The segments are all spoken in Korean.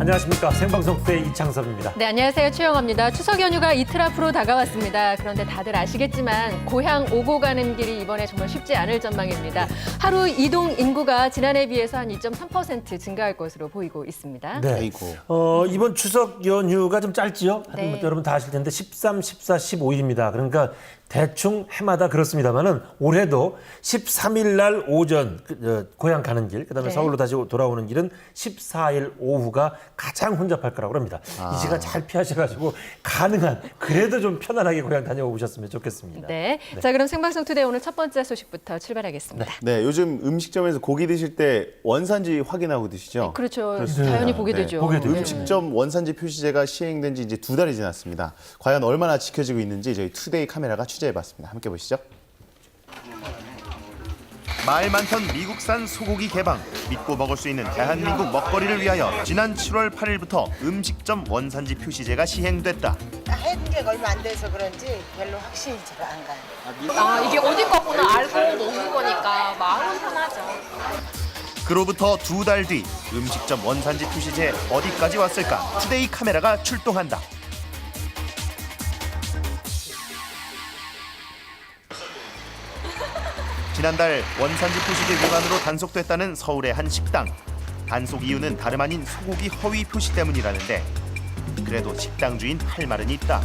안녕하십니까. 생방송 때 이창섭입니다. 네, 안녕하세요. 최영아입니다. 추석 연휴가 이틀 앞으로 다가왔습니다. 그런데 다들 아시겠지만 고향 오고 가는 길이 이번에 정말 쉽지 않을 전망입니다. 하루 이동 인구가 지난해에 비해서 한 2.3% 증가할 것으로 보이고 있습니다. 네. 이번 추석 연휴가 좀 짧지요? 네. 여러분 다 아실 텐데 13, 14, 15일입니다. 그러니까 대충 해마다 그렇습니다만은 올해도 13일 날 오전 고향 가는 길, 그다음에 네. 서울로 다시 돌아오는 길은 14일 오후가 가장 혼잡할 거라고 합니다. 이 시간 잘 피하셔가지고 가능한 그래도 좀 편안하게 고향 다녀오셨으면 좋겠습니다. 네. 자, 그럼 생방송 투데이 오늘 첫 번째 소식부터 출발하겠습니다. 네, 요즘 음식점에서 고기 드실 때 원산지 확인하고 드시죠? 그렇죠. 그렇습니다. 당연히 보게 네. 되죠. 보게 되죠. 음식점 원산지 표시제가 시행된 지 이제 2달이 지났습니다. 과연 얼마나 지켜지고 있는지 저희 투데이 카메라가 취재해봤습니다. 함께 보시죠. 말 많던 미국산 소고기 개방, 믿고 먹을 수 있는 대한민국 먹거리를 위하여 지난 7월 8일부터 음식점 원산지 표시제가 시행됐다. 해둔 게 얼마 안 돼서 그런지 별로 확신이 잘 안 가요. 아, 이게 어디 거구나 알고 먹는 거니까 마음은 편하죠. 그로부터 2달 뒤 음식점 원산지 표시제 어디까지 왔을까? 투데이 카메라가 출동한다. 지난달 원산지 표시제 위반으로 단속됐다는 서울의 한 식당. 단속 이유는 다름 아닌 소고기 허위 표시 때문이라는데 그래도 식당 주인 할 말은 있다.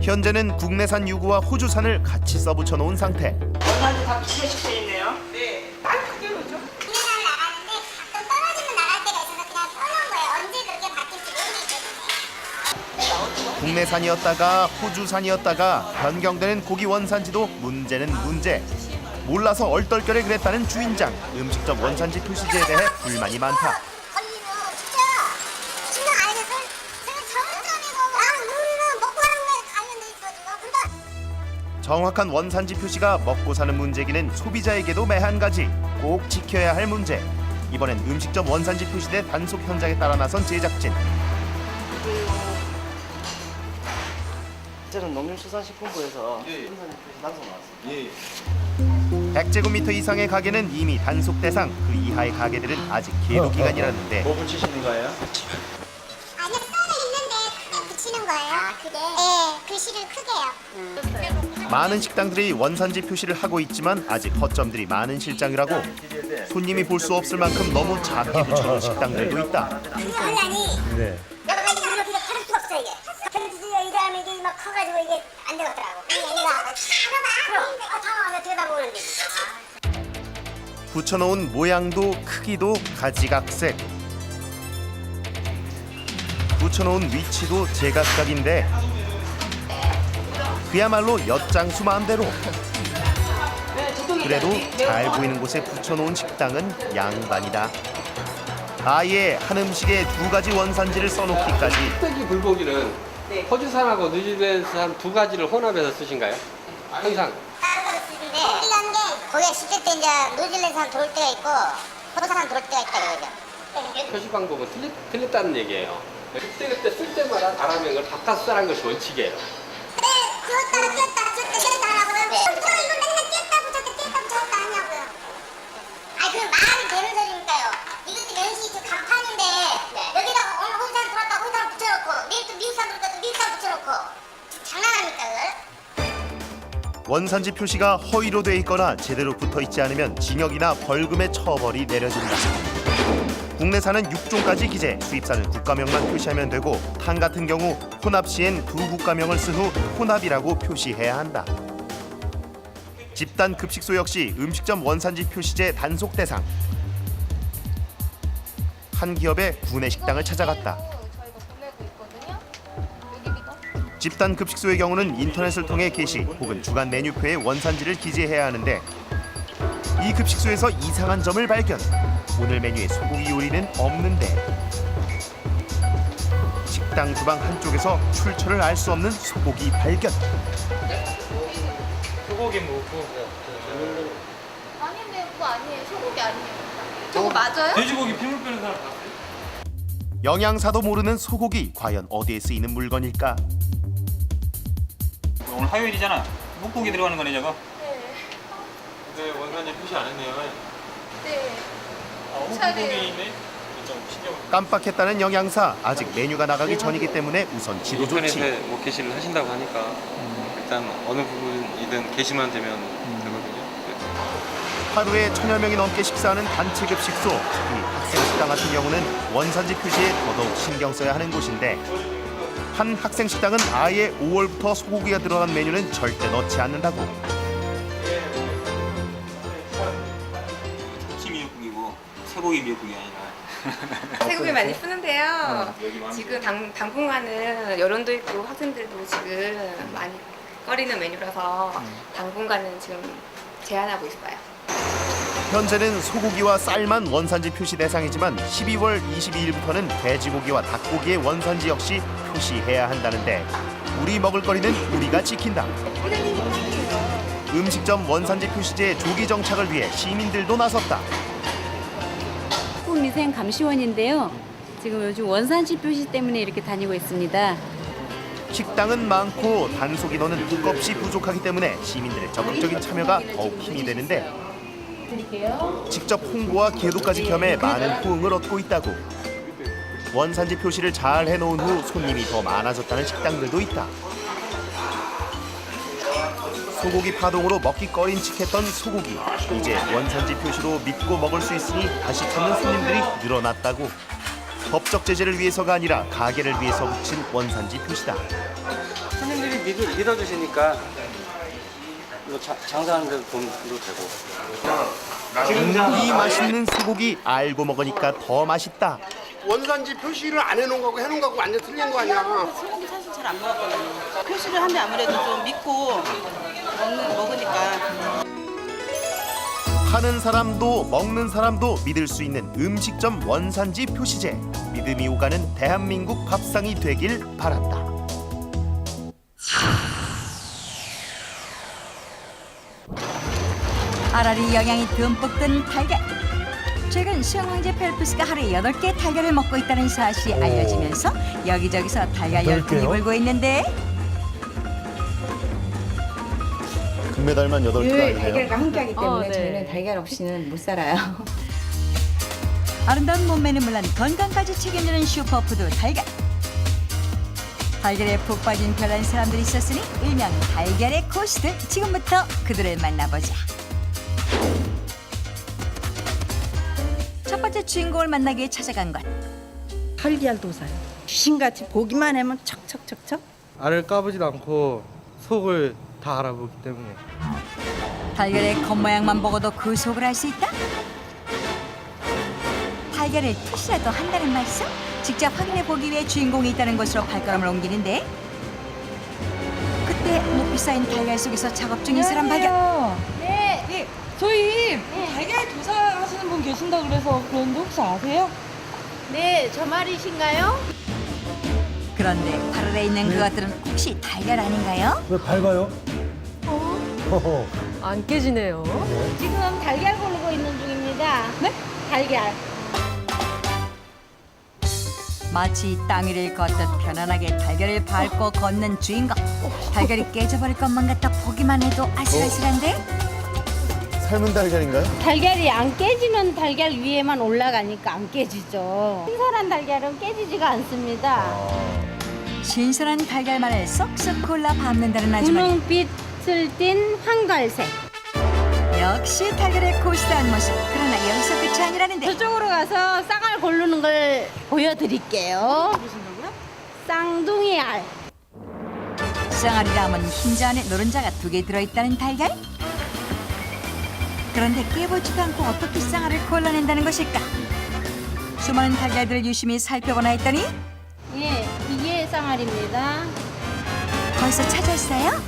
현재는 국내산 유구와 호주산을 같이 써붙여 놓은 상태. 원산지 다 비교식 돼 있네요. 네. 딱 크게 보죠. 국내산 나가는데 가끔 떨어지면 나갈 때가 있어서 그냥 써놓은 거예요. 언제 그렇게 바뀔지 모르겠거든요. 국내산이었다가 호주산이었다가 변경되는 고기 원산지도 문제는 문제. 몰라서 얼떨결에 그랬다는 주인장. 음식점 원산지 표시제에 대해 불만이 많다. 언니는 진짜 신경 안 해서 제가 잘못하는 거고 나는 우리는 먹고 하는 거에 관련돼 있어가지고 정확한 원산지 표시가 먹고 사는 문제기는 소비자에게도 매한가지. 꼭 지켜야 할 문제. 이번엔 음식점 원산지 표시대 단속 현장에 따라 나선 제작진. 저는 농림수산식품부에서 원산지 표시 단속 나왔습니다. 100제곱미터 이상의 가게는 이미 단속 대상, 그 이하의 가게들은 아직 계도 기간이라는데 뭐 붙이시는 거예요? 아니요 써져 있는데 크게 붙이는 거예요. 아 그게? 네 글씨를 크게요. 많은 식당들이 원산지 표시를 하고 있지만 아직 허점들이 많은 실정이라고. 손님이 볼 수 없을 만큼 너무 작게 붙여놓은 식당들도 있다. 그게 혼란이 네. 여러 가지 이렇게 팔을 수가 없어 이게. 편지서 이 다음에 이게 막 커가지고 이게 안 되겠더라고. 얘가 그럼 당황해서 들여다보는데. 붙여놓은 모양도 크기도 가지각색. 붙여놓은 위치도 제각각인데 그야말로 엿장수 마음대로. 그래도 잘 보이는 곳에 붙여놓은 식당은 양반이다. 아예 한 음식에 2가지 원산지를 써놓기까지. 흑돼지 불고기는 호주산하고 뉴질랜드산 2가지를 혼합해서 쓰신가요? 항상. 따로 쓰는데 우리가 게 거기에 시킬 때 이제 뉴질랜드산 들어올 때가 있고 호주산 들어올 때가 있다 이거죠. 표시 방법은 틀렸다는 얘기예요. 그때 쓸 때마다 가라명을 바꿔서 쓰라는 것이 원칙이에요. 네, 그었다가 띄었다 하라고요. 저 이거 맨날 띄었다 붙였다 하냐고요. 아니 그 말이 되는 소리니까요. 이것도 면식이 저 간판인데 여기다가 오늘 호주산 들어왔다 호주산 붙여놓고 내일 또 미국산 들어왔다 미국산 붙여놓고 장난합니까 그걸? 원산지 표시가 허위로 돼 있거나 제대로 붙어 있지 않으면 징역이나 벌금의 처벌이 내려진다. 국내산은 6종까지 기재, 수입산은 국가명만 표시하면 되고 탕 같은 경우 혼합 시엔 2국가명을 쓴 후 혼합이라고 표시해야 한다. 집단 급식소 역시 음식점 원산지 표시제 단속 대상. 한 기업의 구내 식당을 찾아갔다. 집단 급식소의 경우는 인터넷을 통해 게시 혹은 주간 메뉴표에 원산지를 기재해야 하는데 이 급식소에서 이상한 점을 발견. 오늘 메뉴에 소고기 요리는 없는데 식당 주방 한쪽에서 출처를 알 수 없는 소고기 발견. 소고기 뭐고? 아닌데 그거 아니에요. 소고기 아니에요. 저거 맞아요? 돼지고기 피물 빼는 사람 봤어요? 영양사도 모르는 소고기 과연 어디에 쓰이는 물건일까? 오늘 화요일이잖아. 목고기 들어가는 거네 저거? 근데 원산지 표시 안 했네요. 목고기 있네. 좀 신경. 깜빡했다는 영양사. 아직 메뉴가 나가기 전이기 때문에 우선 지도 조치. 인터넷에 뭐 게시를 하신다고 하니까 일단 어느 부분이든 게시만 되면 되거든요. 하루에 1000여 명이 넘게 식사하는 단체 급식소. 특히 학생 식당 같은 경우는 원산지 표시에 더더욱 신경 써야 하는 곳인데 한 학생 식당은 아예 5월부터 소고기가 들어간 메뉴는 절대 넣지 않는다고. 참치 미역국이고 쇠고기 미역국이 아니라. 태국에 많이 쓰는데요. 지금 당분간은 여론도 있고 학생들도 지금 많이 꺼리는 메뉴라서 당분간은 지금 제한하고 있어요. 현재는 소고기와 쌀만 원산지 표시 대상이지만 12월 22일부터는 돼지고기와 닭고기의 원산지 역시 표시해야 한다는데 우리 먹을거리는 우리가 지킨다. 음식점 원산지 표시제 조기 정착을 위해 시민들도 나섰다. 한국미생감시원인데요. 지금 요즘 원산지 표시 때문에 이렇게 다니고 있습니다. 식당은 많고 단속 인원은 끝없이 부족하기 때문에 시민들의 적극적인 참여가 더욱 힘이 되는데 직접 홍보와 계도까지 겸해 많은 호응을 얻고 있다고. 원산지 표시를 잘 해놓은 후 손님이 더 많아졌다는 식당들도 있다. 소고기 파동으로 먹기 꺼림칙했던 소고기. 이제 원산지 표시로 믿고 먹을 수 있으니 다시 찾는 손님들이 늘어났다고. 법적 제재를 위해서가 아니라 가게를 위해서 붙인 원산지 표시다. 손님들이 믿어주시니까 장사하는 데도 돈도 되고. 이 맛있는 소고기 알고 먹으니까 더 맛있다. 원산지 표시를 안 해놓은 거고 해놓은 거고 완전 틀린 거 아니야. 소고기 사실 잘 안 먹었거든요. 표시를 하면 아무래도 좀 믿고 먹으니까. 파는 사람도 먹는 사람도 믿을 수 있는 음식점 원산지 표시제. 믿음이 오가는 대한민국 밥상이 되길 바란다. 알알이 영양이 듬뿍 든 달걀. 최근 수영 황제 펠프스가 하루에 8개 달걀을 먹고 있다는 사실이 알려지면서 여기저기서 달걀 열풍이 불고 있는데 금메달만 8개가 아니네요. 달걀과 함께하기 때문에 네. 저희는 달걀 없이는 못 살아요. 아름다운 몸매는 물론 건강까지 책임지는 슈퍼푸드 달걀. 달걀에 푹 빠진 별난 사람들이 있었으니 일명 달걀의 고수들. 지금부터 그들을 만나보자. 첫 번째 주인공을 만나기 위해 찾아간 곳. 달걀 도사요. 귀신같이 보기만 하면 척척척척. 알을 까보지도 않고 속을 다 알아보기 때문에. 달걀의 겉모양만 보고도 그 속을 알 수 있다? 달걀을 투시라도 한다는 말씀? 직접 확인해 보기 위해 주인공이 있다는 곳으로 발걸음을 옮기는데 그때 높이 쌓인 달걀 속에서 작업 중인 사람 발견. 네, 저희 달걀 도사 하시는 분 계신다 그래서 그런데 혹시 아세요? 네, 저 말이신가요? 그런데 발 아래 있는 그것들은 혹시 달걀 아닌가요? 왜 밝아요? 허허. 안 깨지네요. 지금 달걀 고르고 있는 중입니다. 네? 달걀. 마치 땅 위를 걷듯 편안하게 달걀을 밟고 걷는 주인공. 달걀이 깨져버릴 것만 같아 보기만 해도 아슬아슬한데? 삶은 달걀인가요? 달걀이 안 깨지는 달걀 위에만 올라가니까 안 깨지죠. 신선한 달걀은 깨지지가 않습니다. 신선한 달걀만을 쏙쏙 골라 밟는다는 아주머니. 분홍빛을 띤 황갈색. 역시 달걀의 고수다운 모습. 그러나 여기서 끝이 아니라는데. 저쪽으로 가서 쌍알 고르는 걸 보여드릴게요. 쌍둥이 알. 쌍알이라 하면 흰자 안에 노른자가 2개 들어있다는 달걀? 그런데 깨보지도 않고 어떻게 쌍알을 골라낸다는 것일까? 수많은 달걀들을 유심히 살펴보나 했더니 예, 이게 쌍알입니다. 벌써 찾았어요?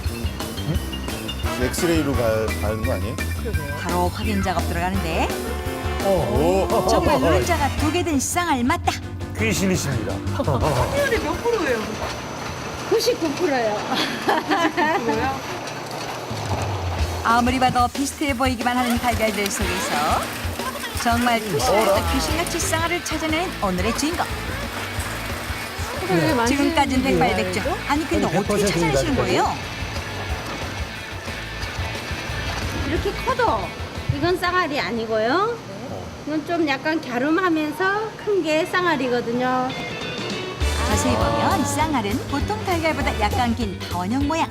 엑스레이로 가는 거 아니에요? 바로 확인 작업 들어가는데 오. 정말 노른자가 2개 든 쌍알 맞다. 귀신이십니다. 확률이 몇 프로예요? 99%예요. 아무리 봐도 비슷해 보이기만 하는 달걀들 속에서 정말 투시라도 귀신같이 쌍알을 찾아내는 오늘의 주인공. 지금까지는 백발백중. 아니 근데 어떻게 찾아내시는 거예요? 이렇게 커도 이건 쌍알이 아니고요. 이건 좀 약간 갸름하면서 큰 게 쌍알이거든요. 자세히 보면 쌍알은 보통 달걀보다 약간 긴 타원형 모양.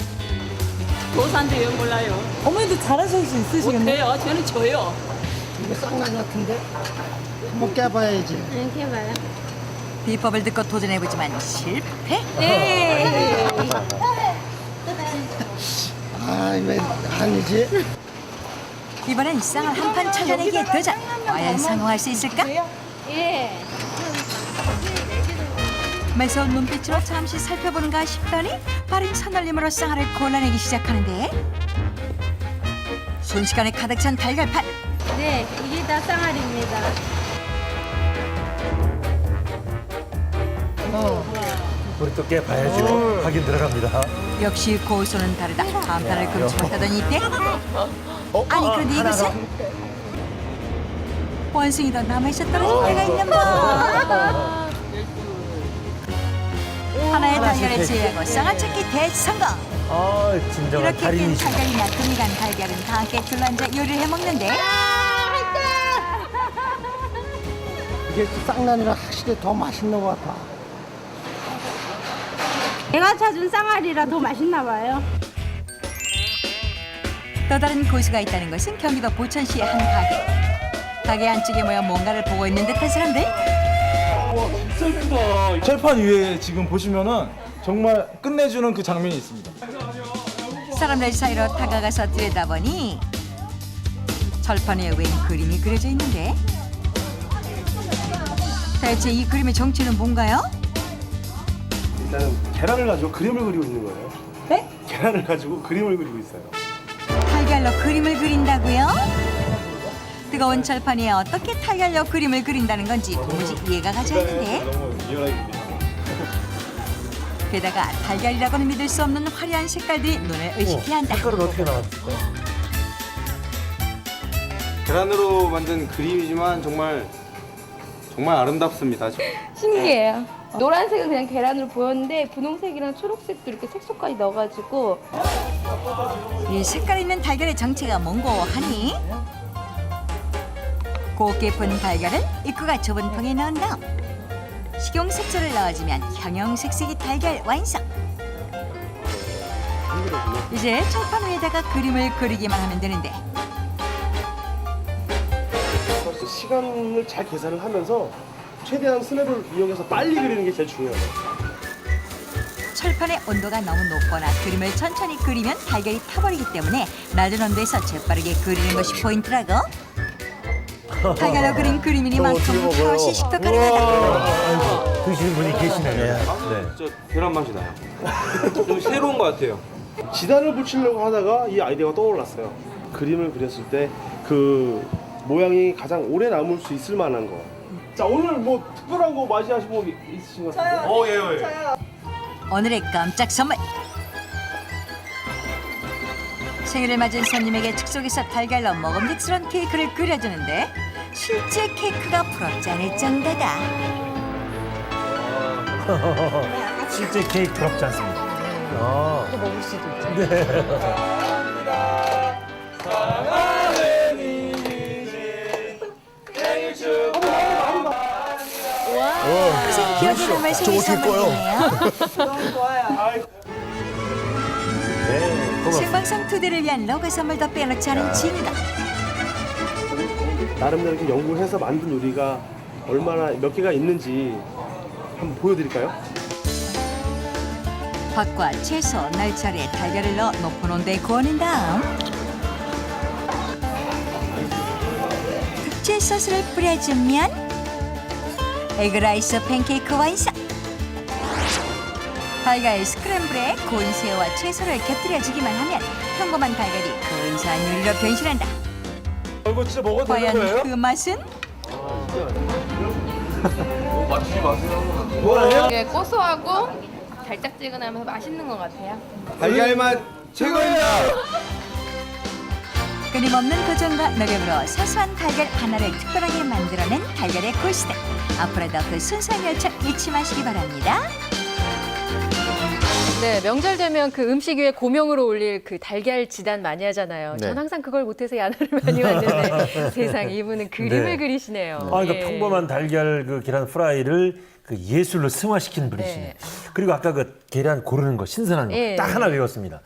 고사한테 왜 몰라요? 어머니도 잘하실 수 있으시겠네요. 못해요. 저는 져요. 이거 쌍난 같은데? 한번 깨봐야지. 이렇게 해봐요. 비법을 듣고 도전해보지만 실패. 네. 아, 왜 아니지? 이번엔 쌍알 한 판 찾아내기에 도전. 과연 성공할 수 있을까? 예. 매서운 눈빛으로 잠시 살펴보는가 싶더니 빠른 손놀림으로 쌍알을 골라내기 시작하는데 순식간에 가득 찬 달걀판. 네, 이게 다 쌍알입니다. 우리 또 깨봐야죠. 확인 들어갑니다. 역시 고수는 다르다. 감탄을 금치 못하던 이때 아니 그런데 이것은 원숭이 더 남아있어 떨어진 데가 있는 법. 하나의 달걀을 제외하고 쌍알 찾기 대성공. 아, 진정한 이렇게 큰 달인이시다. 달걀이나 금이 간 달걀은 다 함께 둘러앉아 요리를 해먹는데 이게 쌍난이라 확실히 더 맛있는 것 같아. 내가 찾은 쌍알이라 더 맛있나 봐요. 또 다른 고수가 있다는 것은 경기도 보천시의 한 가게. 가게 안쪽에 모여 뭔가를 보고 있는 듯한 사람들. 철판 위에 지금 보시면은 정말 끝내주는 그 장면이 있습니다. 사람들 사이로 다가가서 들여다보니 철판 위에 웬 그림이 그려져 있는데 대체 이 그림의 정체는 뭔가요? 일단은 계란을 가지고 그림을 그리고 있는 거예요. 네? 계란을 가지고 그림을 그리고 있어요. 달걀로 그림을 그린다고요? 뜨거운 철판 위에 어떻게 달걀로 그림을 그린다는 건지 도무지 이해가 가지 않는데 너무 리얼하게 게다가 달걀이라고는 믿을 수 없는 화려한 색깔들이 눈을 의식케 한다. 색깔은 어떻게 나왔을까? 계란으로 만든 그림이지만 정말 아름답습니다. 신기해요. 노란색은 그냥 계란으로 보였는데 분홍색이랑 초록색도 이렇게 색소까지 넣어가지고 이 색깔 있는 달걀의 정체가 뭔고 하니 곱게 푼 달걀을 입구가 좁은 통에 넣은 다음 식용 색소를 넣어주면 형형색색의 달걀 완성. 이제 철판 위에다가 그림을 그리기만 하면 되는데 시간을 잘 계산을 하면서 최대한 스냅을 이용해서 빨리 그리는 게 제일 중요해요. 철판의 온도가 너무 높거나 그림을 천천히 그리면 달걀이 타버리기 때문에 낮은 온도에서 재빠르게 그리는 것이 포인트라고. 달걀로 그린 그림이니만큼 컷이 식도 가능하다. 드시는 분이 계시네요. 네. 진짜 계란 맛이 나요. 좀 새로운 것 같아요. 지단을 붙이려고 하다가 이 아이디어가 떠올랐어요. 그림을 그렸을 때 그 모양이 가장 오래 남을 수 있을 만한 거. 자, 오늘 뭐 특별한 거 맞이하신 분 있으신 것 같은데? 예. 오늘의 깜짝 선물. 생일을 맞은 손님에게 즉석에서 달걀로 먹음직스러운 케이크를 그려주는데 실제 케이크가 부럽지 않을 정도다. 실제 케이크 부럽지 않습니다. 또 먹을 수도 있죠. 네. 무슨 기억에 남을 생일 선물이네요. 생방송 투데이를 위한 로고 선물도 빼놓지 않은 진이다. 나름대로 이렇게 연구를 해서 만든 요리가 얼마나 몇 개가 있는지 한번 보여드릴까요? 밥과 채소, 날차리에 달걀을 넣어 높은 온도에 구워낸 다음 특제 소스를 뿌려주면 에그라이스 팬케이크 완성! 달걀 스크램블에 고운 새우와 채소를 곁들여주기만 하면 평범한 달걀이 근사한 요리로 변신한다. 이거 진짜 먹어도 되는 과연 거예요? 그 맛은? 맞추지 마세요. 뭐예요? 이게 고소하고 달짝지근하면서 맛있는 것 같아요. 달걀 맛 최고입니다. 끊임없는 도전과 노력으로 사소한 달걀 하나를 특별하게 만들어낸 달걀의 고수들. 앞으로도 그 순수한 열정 잊지 마시기 바랍니다. 네, 명절 되면 그 음식 위에 고명으로 올릴 그 달걀 지단 많이 하잖아요. 네. 전 항상 그걸 못해서 야단을 많이 맞는데 세상에 이분은 그림을 네. 그리시네요. 그러니까 예. 평범한 달걀 그 계란 프라이를 그 예술로 승화시키는 분이시네. 네. 그리고 아까 그 계란 고르는 거 신선한 거 예. 딱 하나 외웠습니다.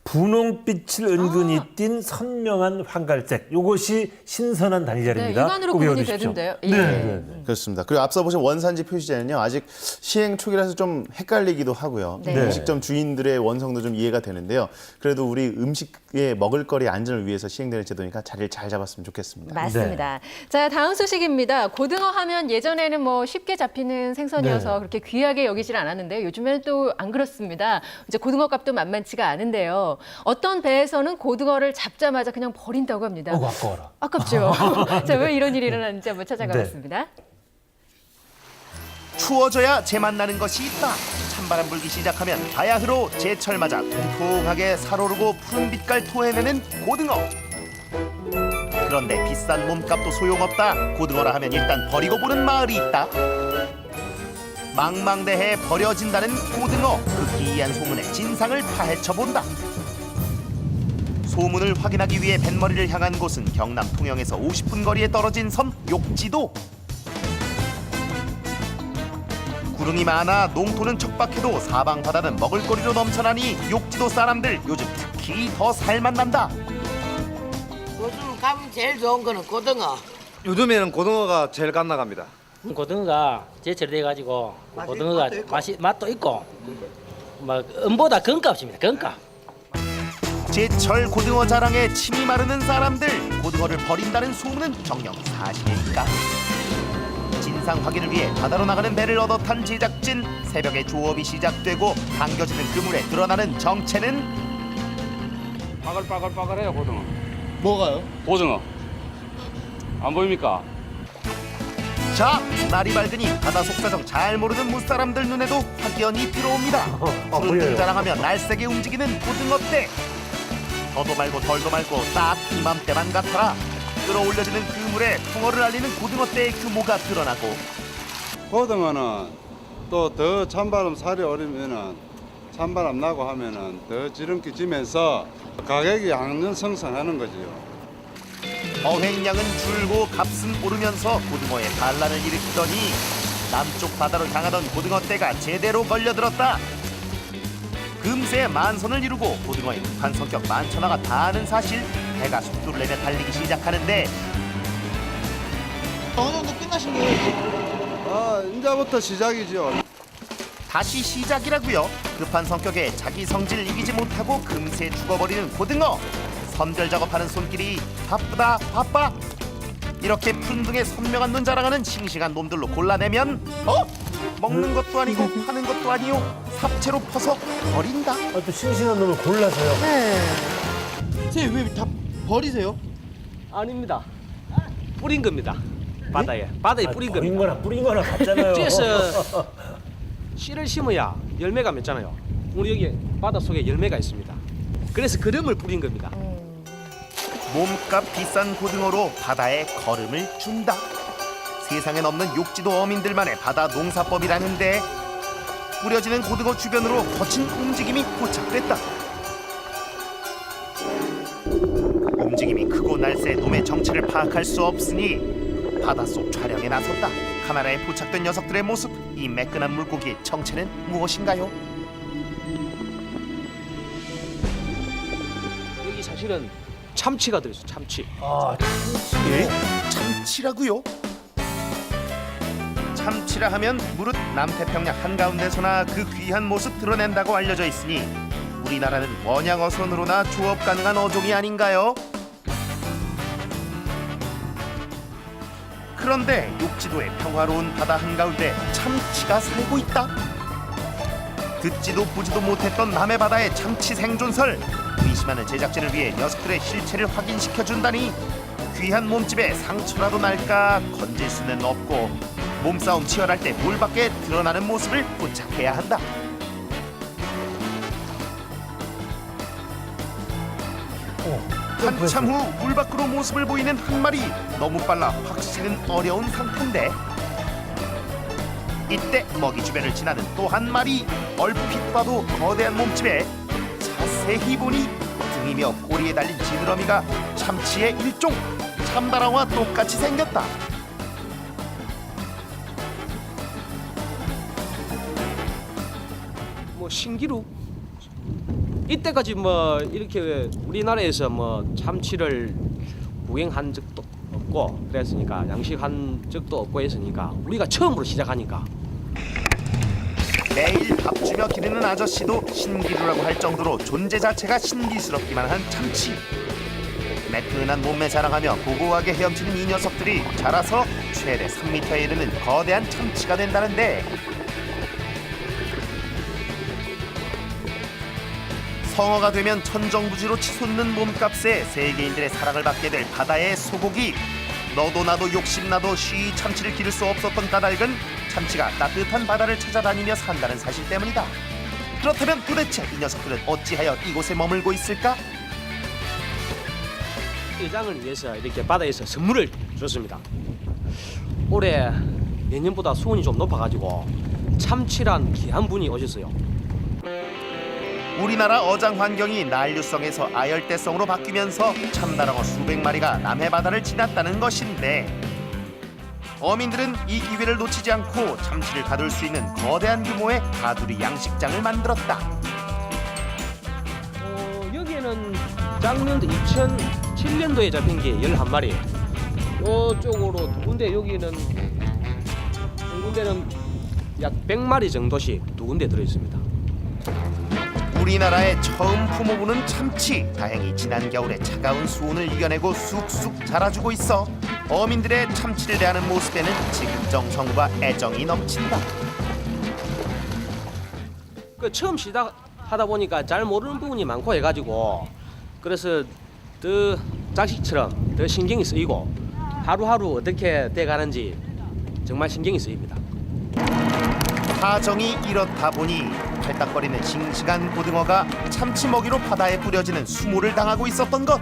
분홍빛을 은근히 띤 선명한 황갈색. 이것이 신선한 달걀입니다. 네, 육안으로 꼭 구분이 외워두십시오. 되던데요. 예. 네. 그렇습니다. 그리고 앞서 보신 원산지 표시제는요. 아직 시행 초기라서 좀 헷갈리기도 하고요. 네. 음식점 주인들의 원성도 좀 이해가 되는데요. 그래도 우리 음식의 먹을거리 안전을 위해서 시행되는 제도니까 자리를 잘 잡았으면 좋겠습니다. 맞습니다. 자, 다음 소식입니다. 고등어 하면 예전에는 뭐 쉽게 잡히는 생선이어서 네. 그렇게 귀하게 여기질 않았는데요. 요즘에는 또 안 그렇습니다. 이제 고등어 값도 만만치가 않은데요. 어떤 배에서는 고등어를 잡자마자 그냥 버린다고 합니다. 아까워라. 아깝죠. 자, 왜 이런 일이 일어나는지 한번 찾아가봤습니다. 추워져야 제맛나는 것이 있다. 찬바람 불기 시작하면 바야흐로 제철 맞아 통통하게 살오르고 푸른 빛깔 토해내는 고등어. 그런데 비싼 몸값도 소용없다. 고등어라 하면 일단 버리고 보는 마을이 있다. 망망대해에 버려진다는 고등어. 그 기이한 소문의 진상을 파헤쳐본다. 소문을 확인하기 위해 뱃머리를 향한 곳은 경남 통영에서 50분 거리에 떨어진 섬 욕지도. 구름이 많아 농토는 척박해도 사방 바다는 먹을거리로 넘쳐나니 욕지도 사람들 요즘 특히 더 살맛난다. 요즘 가면 제일 좋은 거는 고등어. 요즘에는 고등어가 제일 갓 나갑니다. 고등어가 제철돼 가지고 고등어가 맛도 있고 막 음보다 금값입니다. 금값. 제철 고등어 자랑에 침이 마르는 사람들. 고등어를 버린다는 소문은 정녕 사실일까? 진상 확인을 위해 바다로 나가는 배를 얻어 탄 제작진. 새벽에 조업이 시작되고 당겨지는 그물에 드러나는 정체는 빠글빠글빠글해요 고등어. 뭐가요? 고등어. 안 보입니까? 자, 날이 밝으니 바다 속사정 잘 모르는 무사람들 눈에도 확연히 들어옵니다. 푸른 보여요. 등 자랑하며 날쌔게 움직이는 고등어떼. 더도 말고 덜도 말고 딱 이맘때만 같아라. 끌어올려지는 그물에 풍어를 알리는 고등어떼의 규모가 드러나고 고등어는 또 더 찬바람 살이 오르면은 찬바람 나고 하면은 더 지름길 지면서 가격이 항년성장하는 거지요. 어획량은 줄고 값은 오르면서 고등어에 반란을 일으키더니 남쪽 바다로 향하던 고등어떼가 제대로 걸려들었다. 금세 만선을 이루고 고등어의 급한 성격 만천하가 다 아는 사실. 배가 속도를 내며 달리기 시작하는데 어느 정도 끝나신 거예요? 아, 이제부터 시작이죠. 다시 시작이라고요. 급한 성격에 자기 성질 이기지 못하고 금세 죽어버리는 고등어. 선별 작업하는 손길이 바쁘다 바빠. 이렇게 푼둥에 선명한 눈 자랑하는 싱싱한 놈들로 골라내면 먹는 것도 아니고 파는 것도 아니요. 삽채로 퍼서 버린다. 또 싱싱한 놈을 골라서요. 선생님 왜 다 버리세요? 아닙니다. 뿌린 겁니다. 바다에 뿌린 겁니다. 뿌린 거나 같잖아요. 뒤에서 씨를 심어야 열매가 맺잖아요. 우리 여기 바다 속에 열매가 있습니다. 그래서 그름을 뿌린 겁니다. 몸값 비싼 고등어로 바다에 걸음을 준다. 세상엔 없는 욕지도 어민들만의 바다 농사법이라는데 뿌려지는 고등어 주변으로 거친 움직임이 포착됐다. 움직임이 크고 날쌔 놈의 정체를 파악할 수 없으니 바닷속 촬영에 나섰다. 카메라에 포착된 녀석들의 모습. 이 매끈한 물고기의 정체는 무엇인가요? 여기 사실은 참치가 들어있어요. 참치. 아, 참치. 예? 참치라고요? 참치라 하면 무릇 남태평양 한가운데서나 그 귀한 모습 드러낸다고 알려져 있으니 우리나라는 원양어선으로나 조업 가능한 어종이 아닌가요? 그런데 욕지도의 평화로운 바다 한가운데 참치가 살고 있다. 듣지도 보지도 못했던 남해 바다의 참치 생존설. 의심하는 제작진을 위해 녀석들의 실체를 확인시켜준다니 귀한 몸집에 상처라도 날까 건질 수는 없고 몸싸움 치열할 때 물 밖에 드러나는 모습을 포착해야 한다. 한참 후 물 밖으로 모습을 보이는 한 마리. 너무 빨라 확신은 어려운 상태인데 이때 먹이 주변을 지나는 또 한 마리. 얼핏 봐도 거대한 몸집에 자세히 보니 등이며 꼬리에 달린 지느러미가 참치의 일종. 참다랑어와 똑같이 생겼다. 뭐 신기루 이때까지 뭐 이렇게 우리나라에서 뭐 참치를 구경한 적도 없고 그랬으니까 양식한 적도 없고 했으니까 우리가 처음으로 시작하니까 매일 밥 주며 기르는 아저씨도 신기루라고 할 정도로 존재 자체가 신기스럽기만 한 참치. 매끈한 몸매 자랑하며 고고하게 헤엄치는 이 녀석들이 자라서 최대 3m에 이르는 거대한 참치가 된다는데, 성어가 되면 천정부지로 치솟는 몸값에 세계인들의 사랑을 받게 될 바다의 소고기. 너도 나도 욕심나도 쉬이 참치를 기를 수 없었던 까닭은 참치가 따뜻한 바다를 찾아다니며 산다는 사실 때문이다. 그렇다면 도대체 이 녀석들은 어찌하여 이곳에 머물고 있을까? 회장을 위해서 이렇게 바다에서 선물을 줬습니다. 올해 내년보다 수온이 좀 높아가지고 참치란 귀한 분이 오셨어요. 우리나라 어장 환경이 난류성에서 아열대성으로 바뀌면서 참다랑어 수백 마리가 남해 바다를 지났다는 것인데, 어민들은 이 기회를 놓치지 않고 참치를 가둘 수 있는 거대한 규모의 가두리 양식장을 만들었다. 여기에는 작년도 2007년도에 잡힌 게 11마리. 이쪽으로 두 군데, 여기는 한 군데는 약 100마리 정도씩 두 군데 들어있습니다. 우리나라에 처음 품어보는 참치. 다행히 지난 겨울에 차가운 수온을 이겨내고 쑥쑥 자라주고 있어 어민들의 참치를 대하는 모습에는 지극정성과 애정이 넘친다. 그 처음 시작하다 보니까 잘 모르는 부분이 많고 해가지고 그래서 더 자식처럼 더 신경이 쓰이고 하루하루 어떻게 돼가는지 정말 신경이 쓰입니다. 사정이 이렇다 보니 팔딱거리는 싱싱한 고등어가 참치 먹이로 바다에 뿌려지는 수모를 당하고 있었던 것.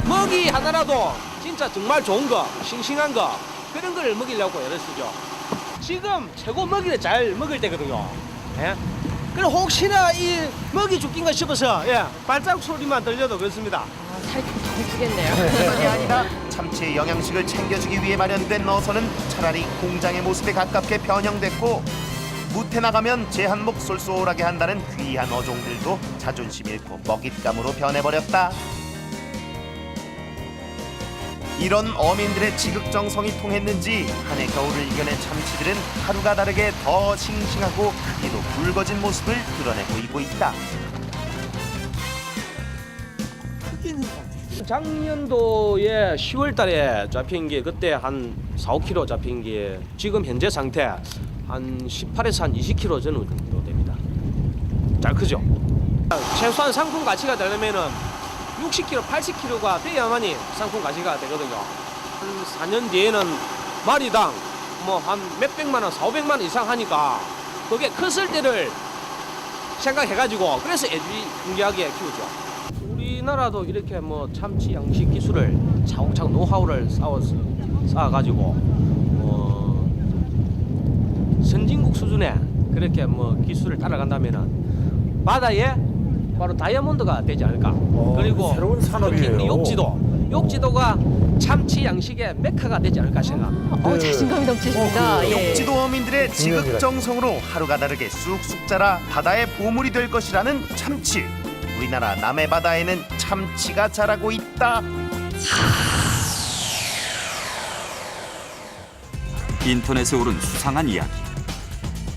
먹이 하나라도 진짜 정말 좋은 거, 싱싱한 거 그런 걸 먹이려고 애를 쓰죠. 지금 최고 먹이를 잘 먹을 때거든요. 예? 그럼 혹시나 이 먹이 죽긴가 싶어서 발자국 소리만 들려도 그렇습니다. 잘 죽겠네요. 그것이 아니라 참치의 영양식을 챙겨주기 위해 마련된 어선은 차라리 공장의 모습에 가깝게 변형됐고, 무태 나가면 제 한몫 쏠쏠하게 한다는 귀한 어종들도 자존심 잃고 먹잇감으로 변해버렸다. 이런 어민들의 지극정성이 통했는지 한해 겨울을 이겨낸 참치들은 하루가 다르게 더 싱싱하고 크기도 굵어진 모습을 드러내 보이고 있다. 작년도에 10월 달에 잡힌 게 그때 한 4, 5kg 잡힌 게 지금 현재 상태 한 18에서 한 20kg 정도 됩니다. 잘 크죠? 최소한 상품 가치가 되려면은 60kg, 80kg가 돼야만이 상품 가치가 되거든요. 한 4년 뒤에는 마리당 뭐 한 몇백만 원, 400만 원 이상 하니까 그게 컸을 때를 생각해가지고 그래서 애지중지하게 키우죠. 우리나라도 이렇게 뭐 참치 양식 기술을 차곡차곡 노하우를 쌓아가지고 선진국 수준의 그렇게 뭐 기술을 따라간다면은 바다에 바로 다이아몬드가 되지 않을까. 그리고 새로운 산업이에요. 특히 욕지도가 참치 양식의 메카가 되지 않을까 생각. 자신감이 넘치십니다. 예. 욕지도 어민들의 지극정성으로 하루가 다르게 쑥쑥 자라 바다의 보물이 될 것이라는 참치. 우리나라 남해 바다에는 참치가 자라고 있다. 인터넷에 오른 수상한 이야기.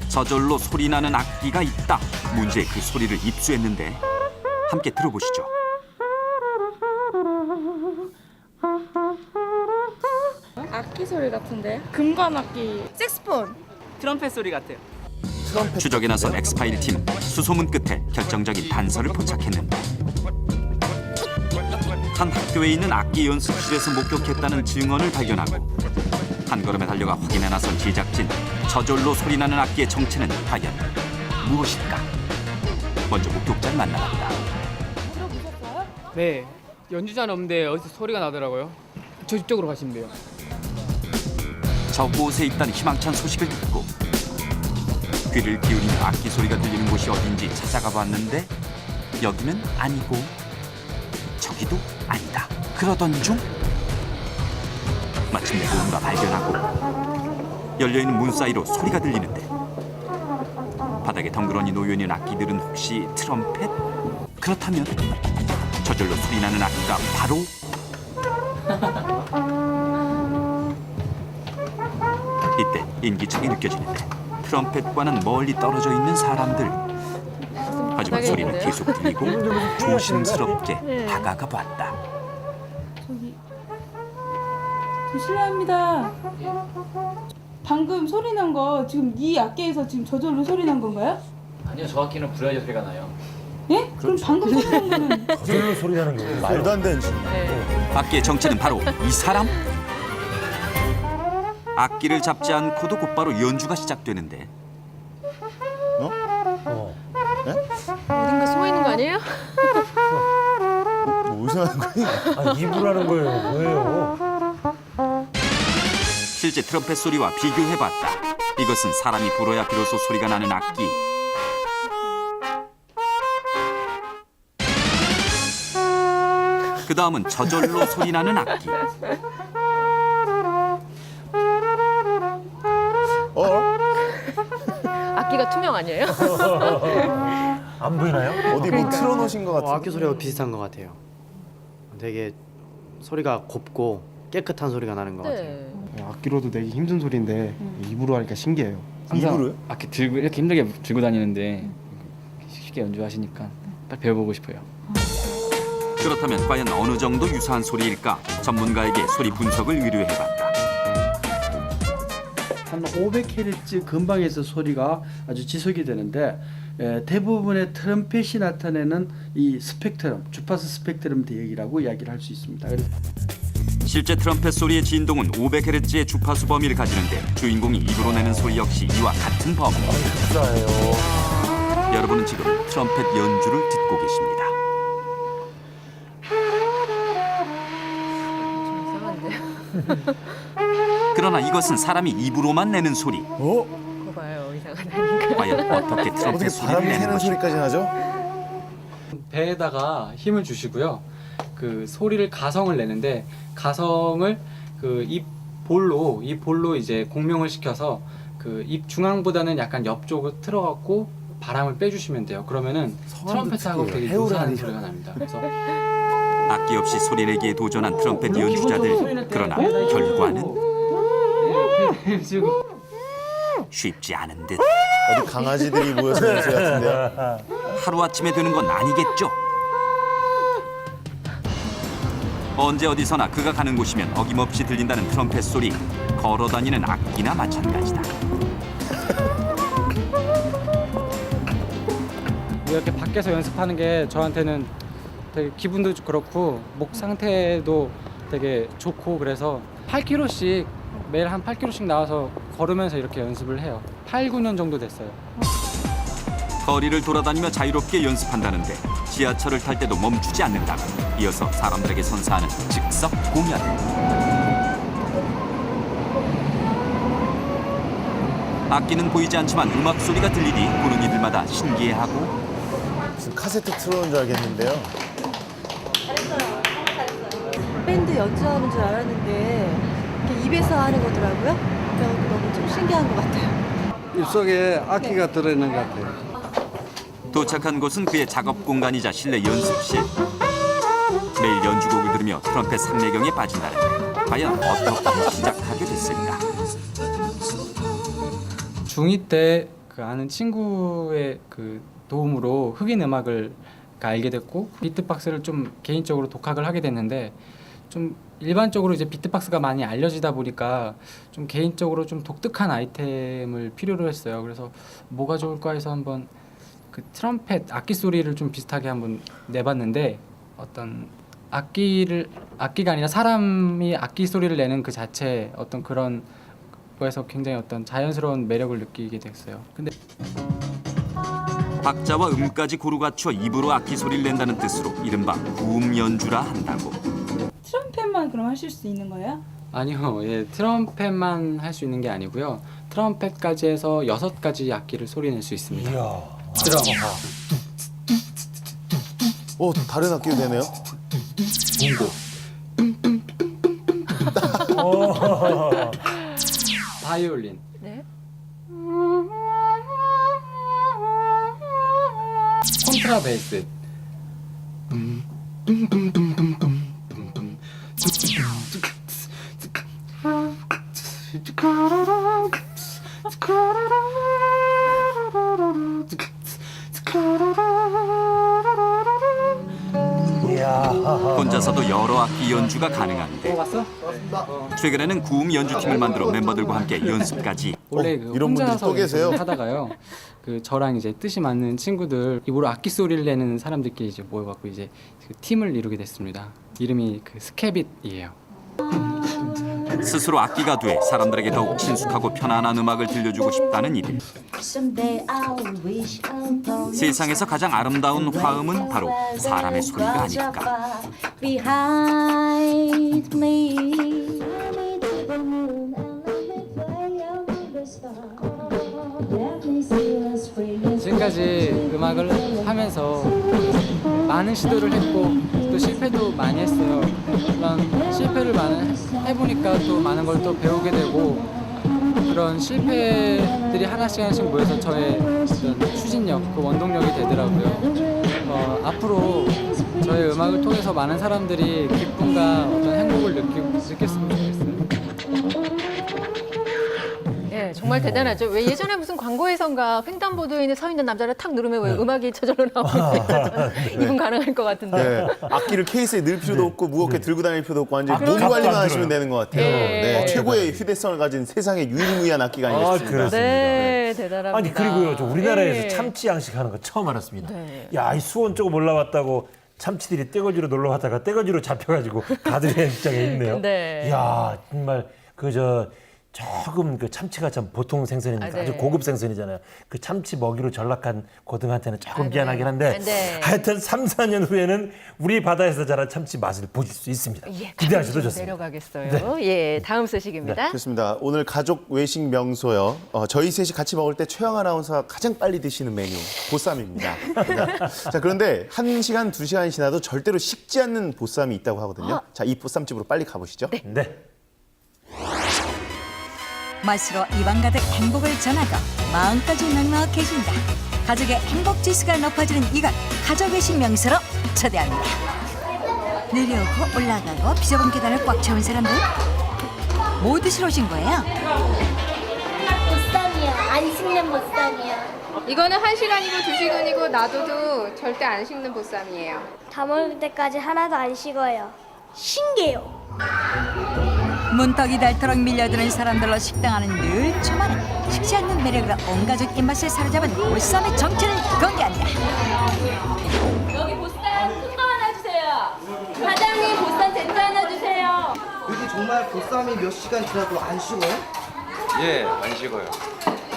저절로 소리나는 악기가 있다. 문제의 그 소리를 입수했는데 함께 들어보시죠. 악기 소리 같은데? 금관 악기. 색스폰. 트럼펫 소리 같아요. 추적에 나선 엑스파일 팀 수소문 끝에 결정적인 단서를 포착했는데, 한 학교에 있는 악기 연습실에서 목격했다는 증언을 발견하고 한 걸음에 달려가 확인해 나선 제작진. 저절로 소리나는 악기의 정체는 과연 무엇일까? 먼저 목격자를 만나봤다. 네, 연주자는 없는데 어디서 소리가 나더라고요. 저쪽으로 가시면 돼요. 저곳에 있다는 희망찬 소식을 듣고 귀를 기울이며 악기 소리가 들리는 곳이 어딘지 찾아가 봤는데 여기는 아니고 저기도 아니다. 그러던 중 마침내 뭔가 발견하고 열려있는 문 사이로 소리가 들리는데 바닥에 덩그러니 놓여있는 악기들은 혹시 트럼펫? 그렇다면 저절로 소리나는 악기가 바로 이때 인기척이 느껴지는데 트럼펫과는 멀리 떨어져 있는 사람들. 하지만 소리는 계속 들리고 조심스럽게 다가가 봤다. 저 실례합니다. 방금 소리 난 거 지금 이 악기에서 지금 저절로 소리 난 건가요? 아니요, 저 악기는 불어야 소리가 나요. 예? 그럼 방금 소리 난 거는 저절로 소리 나는 게 말도 안 되는 짓. 악기의 정체는 바로 이 사람? 악기를 잡지 않고도 곧바로 연주가 시작되는데 어딘가 숨어 있는 거 아니에요? 어디서 하는 거예요? 아, 입으로 하는 거예요. 뭐예요? 실제 트럼펫 소리와 비교해봤다. 이것은 사람이 불어야 비로소 소리가 나는 악기. 그 다음은 저절로 소리 나는 악기. 악기가 투명 아니에요? 안 보이나요? 어디 뭐 틀어놓으신 것 같은데. 악기 소리가 비슷한 것 같아요. 되게 소리가 곱고 깨끗한 소리가 나는 것 같아요. 악기로도 내기 힘든 소리인데 입으로 하니까 신기해요. 입으로요? 악기 들고 이렇게 힘들게 들고 다니는데 쉽게 연주하시니까 빨리 배워보고 싶어요. 그렇다면 과연 어느 정도 유사한 소리일까? 전문가에게 소리 분석을 의뢰해봤다. 한 500Hz 근방에서 소리가 아주 지속이 되는데 대부분의 트럼펫이 나타내는 이 스펙트럼, 주파수 스펙트럼 대역이라고 이야기를 할 수 있습니다. 실제 트럼펫 소리의 진동은 500Hz의 주파수 범위를 가지는데 주인공이 입으로 내는 소리 역시 이와 같은 범위. 여러분은 지금 트럼펫 연주를 듣고 계십니다. 그러나 이것은 사람이 입으로만 내는 소리. 그거 봐요, 이상하다니까. 과연 어떻게 트럼펫 소리를 내는 것일까? 소리까지 나죠? 배에다가 힘을 주시고요. 그 소리를 가성을 내는데 가성을 그 입 볼로 이제 공명을 시켜서 그 입 중앙보다는 약간 옆쪽으로 틀어갖고 바람을 빼주시면 돼요. 그러면은 트럼펫하고 되게 유사한 소리가 납니다. 그래서 악기 없이 소리 내기에 도전한 트럼펫 연주자들. 그러나 결과는 쉽지 않은 듯. 어디 강아지들이 모여서 연주 같은데요. 하루아침에 되는 건 아니겠죠. 언제 어디서나 그가 가는 곳이면 어김없이 들린다는 트럼펫 소리. 걸어다니는 악기나 마찬가지다. 이렇게 밖에서 연습하는 게 저한테는 되게 기분도 그렇고 목 상태도 되게 좋고 그래서 8km씩 매일 한 8km씩 나와서 걸으면서 이렇게 연습을 해요. 8, 9년 정도 됐어요. 거리를 돌아다니며 자유롭게 연습한다는데 지하철을 탈 때도 멈추지 않는다고. 이어서 사람들에게 선사하는 즉석 공연. 악기는 보이지 않지만 음악 소리가 들리니 보는 이들마다 신기해하고 무슨 카세트 틀어놓은 줄 알겠는데요. 밴드 연주하는 줄 알았는데 이렇게 입에서 하는 거더라고요. 그래서 너무 좀 신기한 것 같아요. 입속에 악기가 들어있는 것 같아요. 도착한 곳은 그의 작업 공간이자 실내 연습실. 매일 연주곡을 들으며 트럼펫 상내경에 빠진다는데 과연 어떻게 시작하게 됐을까? 중2 때 그 아는 친구의 그 도움으로 흑인 음악을 알게 됐고 비트박스를 좀 개인적으로 독학을 하게 됐는데 좀 일반적으로 이제 비트박스가 많이 알려지다 보니까 좀 개인적으로 좀 독특한 아이템을 필요로 했어요. 그래서 뭐가 좋을까 해서 한번 그 트럼펫 악기 소리를 좀 비슷하게 한번 내봤는데 어떤 악기가 아니라 사람이 악기 소리를 내는 그 자체 어떤 그런 거에서 굉장히 어떤 자연스러운 매력을 느끼게 됐어요. 근데 박자와 음까지 고루 갖춰 입으로 악기 소리를 낸다는 뜻으로 이른바 구음 연주라 한다고. 트럼펫만 그럼 하실 수 있는 거예요? 아니요, 예, 트럼펫만 할 수 있는 게 아니고요. 트럼펫까지 해서 6가지 악기를 소리낼 수 있습니다. 드럼, 오, 다른 악기도 되네요. 봉고, 바이올린, 네. 콘트라베이스, 혼자서도 여러 악기 연주가 가능한데 최근에는 구음 연주팀을 만들어 멤버들과 함께 연습까지. 원래 그 이런 분들이 혼자서 또 계세요? 연습을 하다가요. 그 저랑 이제 뜻이 맞는 친구들, 입으로 악기 소리를 내는 사람들끼리 이제 모여갖고 이제 그 팀을 이루게 됐습니다. 이름이 그 스케빗이에요. 스스로 악기가 돼 사람들에게 더욱 친숙하고 편안한 음악을 들려주고 싶다는 이들. 세상에서 가장 아름다운 화음은 바로 사람의 소리가 아닐까. 지금까지 음악을 하면서 많은 시도를 했고 또 실패도 많이 했어요. 그런 실패를 많이 해보니까 또 많은 걸 또 배우게 되고 그런 실패들이 하나씩 모여서 저의 어떤 추진력, 그 원동력이 되더라고요. 앞으로 저의 음악을 통해서 많은 사람들이 기쁨과 어떤 행복을 느꼈으면 좋겠어요. 예, 정말 대단하죠. 왜 예전에 무슨 광고에선가 횡단보도에 서 있는 남자를 탁 누르면 왜 음악이 저절로 나오니까 저는 이분 가능할 것 같은데. 네, 악기를 케이스에 넣을 필요도 없고 무겁게 들고 다닐 필요도 없고 완전 몸 관리만 하시면 되는 것 같아요. 네, 최고의 휴대성을 가진 세상의 유일무이한 악기가 아니겠습니까? 네, 대단합니다. 아니 그리고요, 저 우리나라에서 예. 참치 양식하는 거 처음 알았습니다. 네. 야, 이 수원 조금 올라왔다고 참치들이 떼거지로 놀러 갔다가 떼거지로 잡혀가지고 가두리는 입장에 있네요. 네. 이야, 정말 조금 그 참치가 참 보통 생선이니까 아주 고급 생선이잖아요. 그 참치 먹이로 전락한 고등한테는 조금 미안하긴 한데 하여튼 3, 4년 후에는 우리 바다에서 자란 참치 맛을 보실 수 있습니다. 기대하셔도 좋습니다. 내려가겠어요. 예, 다음 소식입니다. 그렇습니다. 오늘 가족 외식 명소요. 저희 셋이 같이 먹을 때 최영 아나운서가 가장 빨리 드시는 메뉴 보쌈입니다. 자, 그런데 1시간, 2시간이 지나도 절대로 식지 않는 보쌈이 있다고 하거든요. 자, 이 보쌈집으로 빨리 가보시죠. 네. 맛으로 입안 가득 행복을 전하고 마음까지 넉넉해진다. 가족의 행복 지수가 높아지는 이것, 가족 외식 명소로 초대합니다. 내려오고 올라가고 비좁은 계단을 꽉 채운 사람들, 뭐 드시러 오신 거예요? 보쌈이야. 안 식는 보쌈이야. 이거는 1시간이고 2시간이고 놔둬도 절대 안 식는 보쌈이에요. 다 먹을 때까지 하나도 안 식어요. 신기해요. 문턱이 닳도록 밀려드는 사람들로 식당 안은 늘 충만한 식지 않는 매력으로 온 가족 입맛을 사로잡은 보쌈의 정체를 공개한다. 여기 보쌈 큰 거 하나 주세요. 사장님 보쌈 제트 하나 주세요. 여기 정말 보쌈이 몇 시간 지나도 안 식어요? 예, 안 식어요.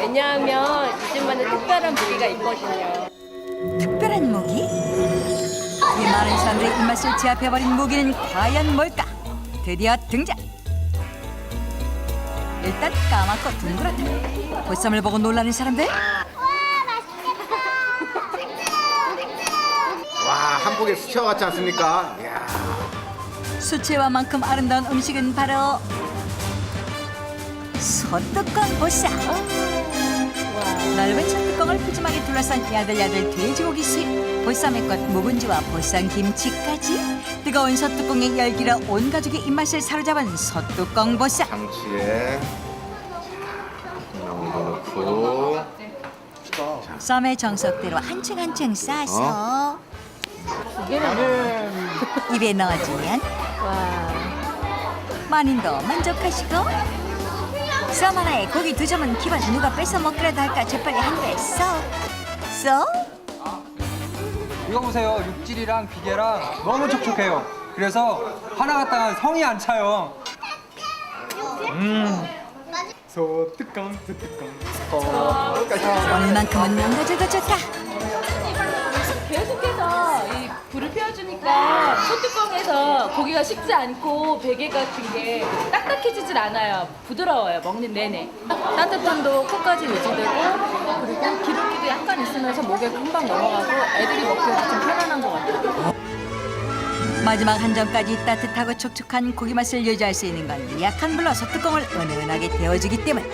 왜냐하면 이 집만의 특별한 무기가 있거든요. 특별한 무기? 이 많은 사람들의 입맛을 제압해버린 무기는 과연 뭘까? 드디어 등장! 일단 까맣고 둥그렇다. 보쌈을 보고 놀라는 사람들? 와, 한복의 수채화 같지 않습니까? 이야. 수채화만큼 아름다운 음식은 바로 소뚜껑 보쌈. 넓은 소뚜껑을 푸짐하게 둘러싼 야들야들 돼지고기 수육, 보쌈의 꽃 묵은지와 보쌈 김치까지 뜨거운 소뚜껑의 열기로 온 가족의 입맛을 사로잡은 소뚜껑 보쌈. 참치에 나온 거 넣고 쌈의 정석대로 한 층 한 층 싸서 입에 넣어주면 마님도 만족하시고 쌈 하나에 고기 2점은 기본 누가 뺏어 먹기라도 할까 재빨리 한 입에 쏙. 이거 보세요. 육질이랑 비계랑 너무 촉촉해요. 그래서 하나 갖다가 성이 안 차요. 소뚜껑. 오늘만큼은 명가져도 좋다. 계속해서 이 불을 피워주니까 소뚜껑에서 고기가 식지 않고 베개 같은 게 딱딱해지질 않아요. 부드러워요. 먹는 내내. 따뜻함도 끝까지 유지되고 그리고 기름기도 약간 있으면서 목에 금방 넘어가고 애들이 먹기가 좀 편안한 것 같아요. 마지막 한 점까지 따뜻하고 촉촉한 고기 맛을 유지할 수 있는 건 약한 불로 소뚜껑을 은은하게 데워주기 때문.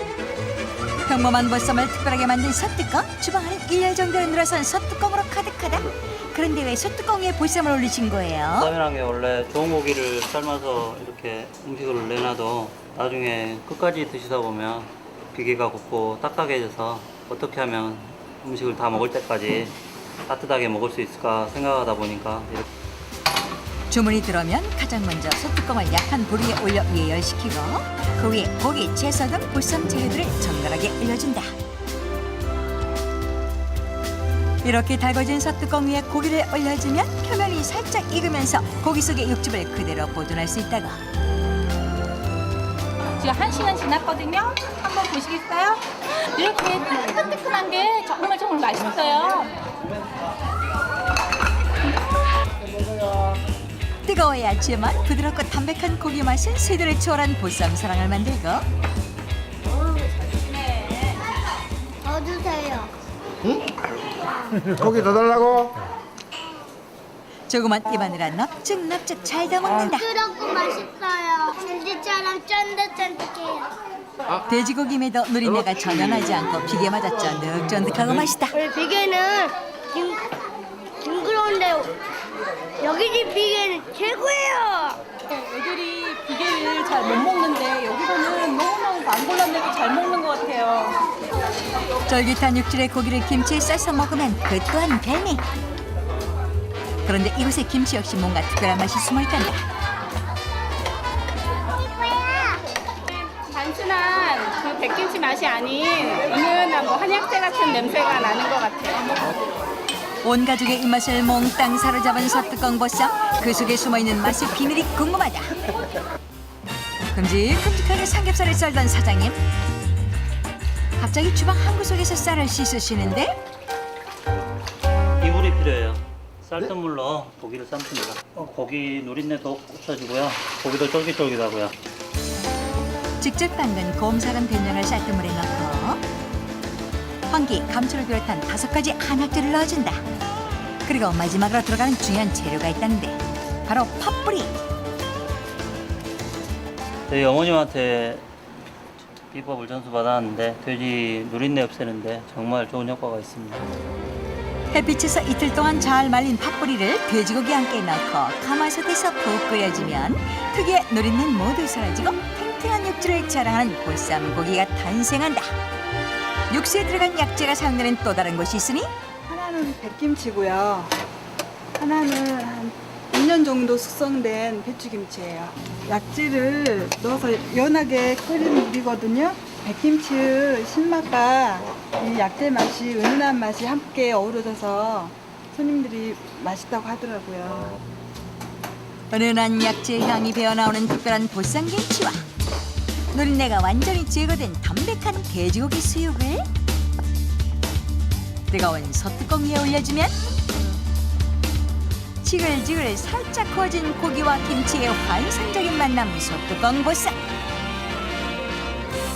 평범한 보쌈을 특별하게 만든 소뚜껑, 주방 안에 1년 정도 늘어선 소뚜껑으로 가득하다. 그런데 왜 소뚜껑 위에 보쌈을 올리신 거예요? 보쌈이란 게 원래 좋은 고기를 삶아서 이렇게 음식을 내놔도 나중에 끝까지 드시다 보면 비계가 곱고 딱딱해져서 어떻게 하면 음식을 다 먹을 때까지 따뜻하게 먹을 수 있을까 생각하다 보니까 이렇게. 주문이 들어오면 가장 먼저 소뚜껑을 약한 불 위에 올려 예열시키고 그 위에 고기, 채소 등 보쌈 재료들을 정갈하게 올려준다. 이렇게 달궈진 소뚜껑 위에 고기를 올려주면 표면이 살짝 익으면서 고기 속의 육즙을 그대로 보존할 수 있다고. 지금 1시간 지났거든요. 한번 보시겠어요? 이렇게 뜨끈뜨끈한 게 정말 맛있어요. 뜨거워야지만 부드럽고 담백한 고기 맛은 세대를 초월한 보쌈 사랑을 만들고. 더 주세요. 고기 더 달라고? 조그만 입안으로 넙죽넙죽 잘 더 먹는다. 부드럽고 맛있어요. 젤리처럼 쫀득쫀득해요. 돼지고기에도 누린내가 전혀 나지 않고 비계 맞아 쫀득쫀득하고 맛있다. 우리 비계는 징그러운데 여기 집 비계는 최고예요. 애들이 비계를 잘 못 먹는데 여기서는 너무너무 안 골라내고 잘 먹는 것 같아요. 쫄깃한 육질의 고기를 김치에 싸서 먹으면 그 또한 별미. 그런데 이곳의 김치 역시 뭔가 특별한 맛이 숨어있단다. 단순한 그 백김치 맛이 아닌 은은한 한약재 같은 냄새가 나는 것 같아요. 온 가족의 입맛을 몽땅 사로잡은 소뚜껑 보쌈. 그 속에 숨어있는 맛의 비밀이 궁금하다. 큼직큼직하게 삼겹살을 썰던 사장님. 갑자기 주방 한 구석에서 쌀을 씻으시는데 이물이 필요해요. 쌀뜨 물로 고기를 삶습니다. 고기 누린내도 없어지고요. 고기도 쫄깃쫄깃하고요. 직접 담근 곰삭은 된장을 쌀뜨물에 넣고 황기, 감초를 비롯한 5가지 한약재를 넣어준다. 그리고 마지막으로 들어가는 중요한 재료가 있다는데 바로 팥뿌리. 저희 어머님한테 비법을 전수받았는데 돼지 누린내 없애는데 정말 좋은 효과가 있습니다. 햇빛에서 이틀 동안 잘 말린 팥뿌리를 돼지고기 함께 넣고 가마솥에서 푹 끓여주면 특유의 누린내는 모두 사라지고 탱탱한 육질을 자랑하는 보쌈고기가 탄생한다. 육수에 들어간 약재가 사용되는 또 다른 곳이 있으니 하나는 백김치고요. 하나는 한 2년 정도 숙성된 배추김치예요. 약재를 넣어서 연하게 끓인 물이거든요. 백김치 신맛과 이 약재 맛이 은은한 맛이 함께 어우러져서 손님들이 맛있다고 하더라고요. 은은한 약재 향이 배어나오는 특별한 보쌈김치와 누린내가 완전히 제거된 담백한 돼지고기 수육을 뜨거운 소뚜껑 위에 올려주면 지글지글 살짝 구워진 고기와 김치의 환상적인 만남 소뚜껑 보쌈.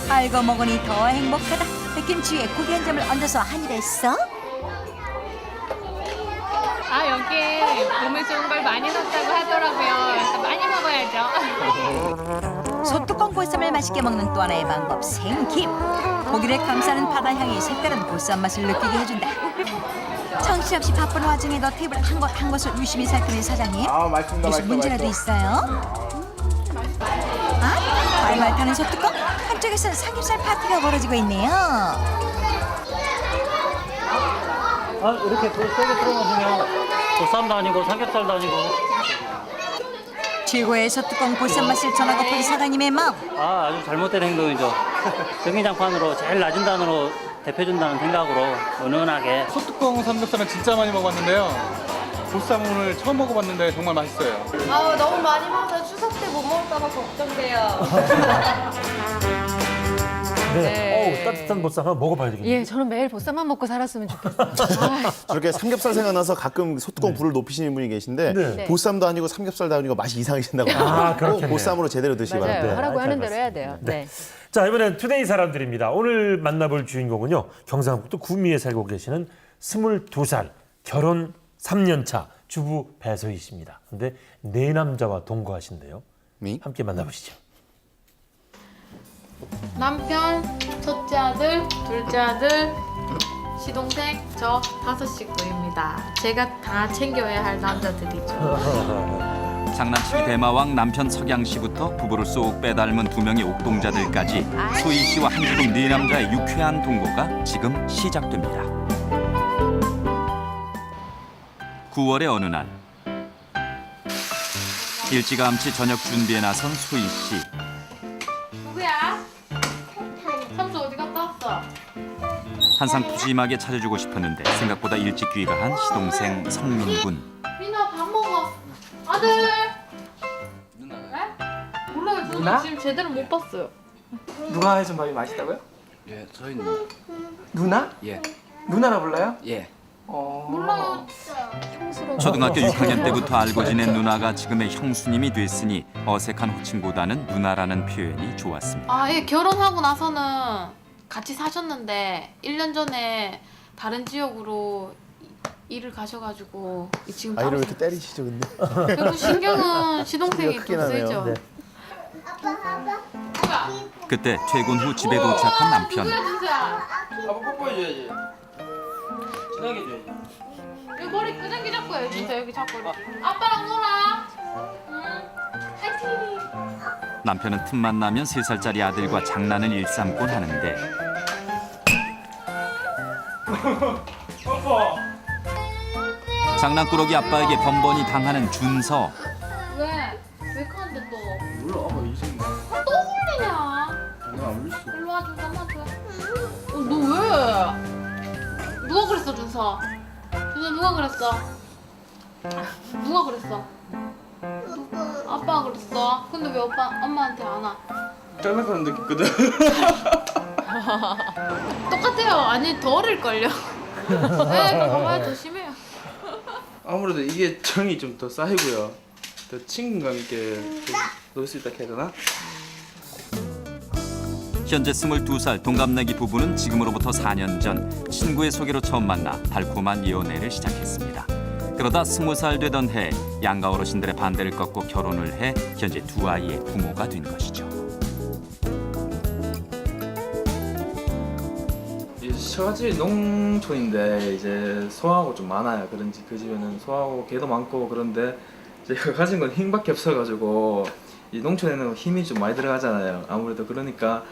알고 먹으니 더 행복하다. 백김치 위에 고기 한 점을 얹어서 한 입에 써. 여기에 몸에 좋은 걸 많이 넣었다고 하더라고요. 그래서 많이 먹어야죠. 소뚜껑 보쌈을 맛있게 먹는 또 하나의 방법 생김. 고기를 감싸는 바다 향이 색다른 보쌈 맛을 느끼게 해준다. 정신없이 바쁜 와중에도 테이블 한 곳 한 곳을 유심히 살피는 사장님. 맛있습니다. 무슨 문제라도 있어요? 발발 타는 소뚜껑? 한쪽에선 삼겹살 파티가 벌어지고 있네요. 이렇게 불 세게 틀어놓으시면 보쌈도 아니고 삼겹살도 아니고. 최고의 소뚜껑 보쌈 맛을 전하고픈 사장님의 마음. 아주 잘못된 행동이죠. 전기장판으로 제일 낮은 단으로 대표준다는 생각으로 은은하게. 소뚜껑 삼겹살은 진짜 많이 먹어봤는데요. 보쌈 오늘 처음 먹어봤는데 정말 맛있어요. 너무 많이 먹어서 추석 때 못 먹을까 봐 걱정돼요. 네. 따뜻한 보쌈 한번 먹어봐야 되겠네요. 예, 저는 매일 보쌈만 먹고 살았으면 좋겠어요. 저렇게 삼겹살 생각나서 가끔 소뚜껑 불을 높이시는 분이 계신데 네. 보쌈도 아니고 삼겹살도 아니고 맛이 이상하신다고 아, 꼭 그렇겠네요. 보쌈으로 제대로 드시기 맞아요. 바랍니다. 하라고 아, 하는 잘 대로 해야 돼요. 네. 자, 이번엔 투데이 사람들입니다. 오늘 만나볼 주인공은요. 경상북도 구미에 살고 계시는 22살, 결혼 3년 차 주부 배소희 씨입니다. 근데 네 남자와 동거하신대요. 함께 만나보시죠. 남편, 첫째 아들, 둘째 아들, 시동생, 저 5식구입니다. 제가 다 챙겨야 할 남자들이죠. 장난치기 대마왕 남편 석양 씨부터 부부를 쏙 빼닮은 두 명의 옥동자들까지 소희 씨와 한 주름 네 남자의 유쾌한 동거가 지금 시작됩니다. 9월의 어느 날 일찌감치 저녁 준비에 나선 소희 씨. 누구야? 삼수 어디 갔다 왔어? 한상 푸짐하게 차려주고 싶었는데 생각보다 일찍 귀가한 시동생 성민군. 민아 밥 먹어. 아들. 누나가? 몰라요. 저는 누나? 지금 제대로 못 봤어요. 누가 해준 밥이 맛있다고요? 예, 저희 누나. 누나? 예. 누나라 불러요? 예. 몰라요. 초등학교 6학년 때부터 알고 지낸 누나가 지금의 형수님이 됐으니 어색한 호칭보다는 누나라는 표현이 좋았습니다. 아, 예, 결혼하고 나서는 같이 사셨는데 1년 전에 다른 지역으로 일을 가셔가지고 지금 아이를 왜 따로 이렇게 때리시죠, 근데? 결국 신경은 시동생이 크게 더 나네요. 세죠. 네. 그때 퇴근 후 집에 도착한 남편. 아빠 뽀뽀해줘야지. 진하게 줘야지. 여기 머리 끄적이 잡고 해주세요. 여기 잡고 이렇게. 아빠랑 놀아. 응. 파이팅. 남편은 틈만 나면 3살짜리 아들과 장난을 일삼곤 하는데 장난꾸러기 아빠에게 번번이 당하는 준서. 왜? 왜 그런데 또? 몰라, 아빠 이제 또 울리냐? 내가 안 울렸어. 일로 와, 준서 엄마한테. 너 왜? 누가 그랬어, 준서? 준서 누가 그랬어? 누가 그랬어? 아빠가 그랬어. 근데 왜 엄마한테 안 와? 장난감 느꼈거든. 똑같아요. 아니 더 어릴걸요. 네, 봐봐요. 더 심해요. 아무래도 이게 정이 좀 더 쌓이고요. 더 친근감 있게 좀 놀 수 있다 해야 되나? 현재 22살 동갑내기 부부는 지금으로부터 4년 전 친구의 소개로 처음 만나 달콤한 연애를 시작했습니다. 그러다 20살 되던 해 양가 어르신들의 반대를 꺾고 결혼을 해 현재 두 아이의 부모가 된 것이죠. 저같이 농촌인데 이제 소하고 좀 많아요. 그런지 그 집에는 소하고 개도 많고 그런데 제가 가진 건 힘밖에 없어가지고 이 농촌에는 힘이 좀 많이 들어가잖아요. 아무래도 그러니까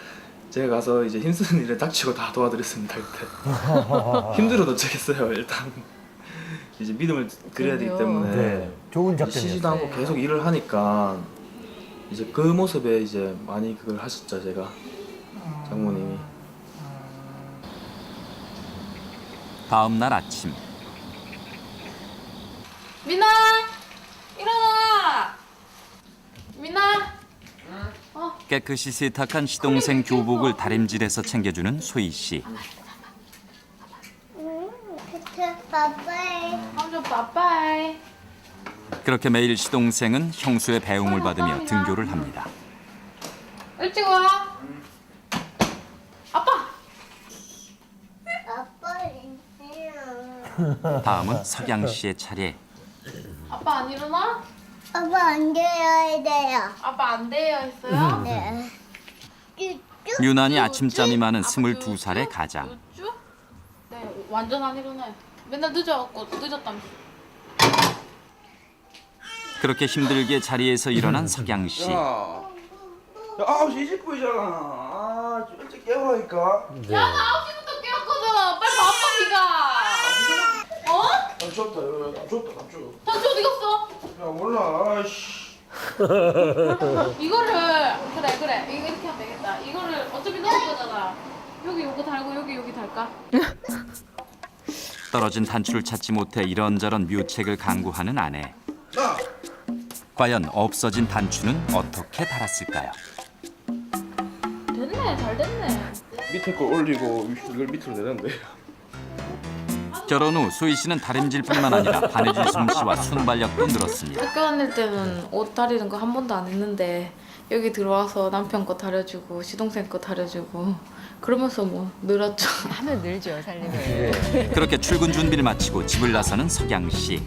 제가 가서 이제 힘쓰는 일을 닥치고 다 도와드렸습니다. 그때 힘들어도 어쩌겠어요. 일단 이제 믿음을 드려야 되기 때문에 네, 좋은 작전이었어요. 쉬지도 않고 계속 일을 하니까 이제 그 모습에 이제 많이 그걸 하셨죠. 제가 장모님이. 다음 날 아침 민아, 일어나. 민아. 깨끗이 세탁한 시동생 교복을 다림질해서 챙겨주는 소희 씨. 빠빠이. 먼저 빠빠이. 그렇게 매일 시동생은 형수의 배웅을 받으며 등교를 합니다. 일찍 와. 아빠. 다음은 석양 씨의 차례. 아빠 안 일어나? 아빠 안 돼야 돼요. 아빠 안 돼요 했어요? 네. 유난히 아침잠이 많은 22살의 가장. 쭉? 네, 완전 안 일어나요. 맨날 늦어갖고 늦었다면서. 그렇게 힘들게 자리에서 일어난 석양 씨. 야, 9시 20분이잖아. 아, 좀 일찍 깨우라니까. 네. 야, 나 9시부터 깨웠거든. 빨리 바빠, 니가. 어? 안 춥다, 안 춥다, 안 추워. 단추 어디 갔어? 야, 몰라, 아이씨. 이거를 그래 이거 이렇게 하면 되겠다. 이거를 어차피 넣을 거잖아. 여기 요거 달고 여기 달까? 떨어진 단추를 찾지 못해 이런저런 묘책을 강구하는 아내. 과연 없어진 단추는 어떻게 달았을까요? 됐네, 잘 됐네. 밑에 거 올리고 이걸 밑으로 내렸는데. 결혼 후 소희 씨는 다림질뿐만 아니라 바느질 솜씨와 순발력도 늘었습니다. 학교 다닐 때는 옷 다리는 거 한 번도 안 했는데 여기 들어와서 남편 거 다려주고 시동생 거 다려주고 그러면서 뭐 늘었죠. 하면 늘죠, 살림을. 그렇게 출근 준비를 마치고 집을 나서는 석양 씨.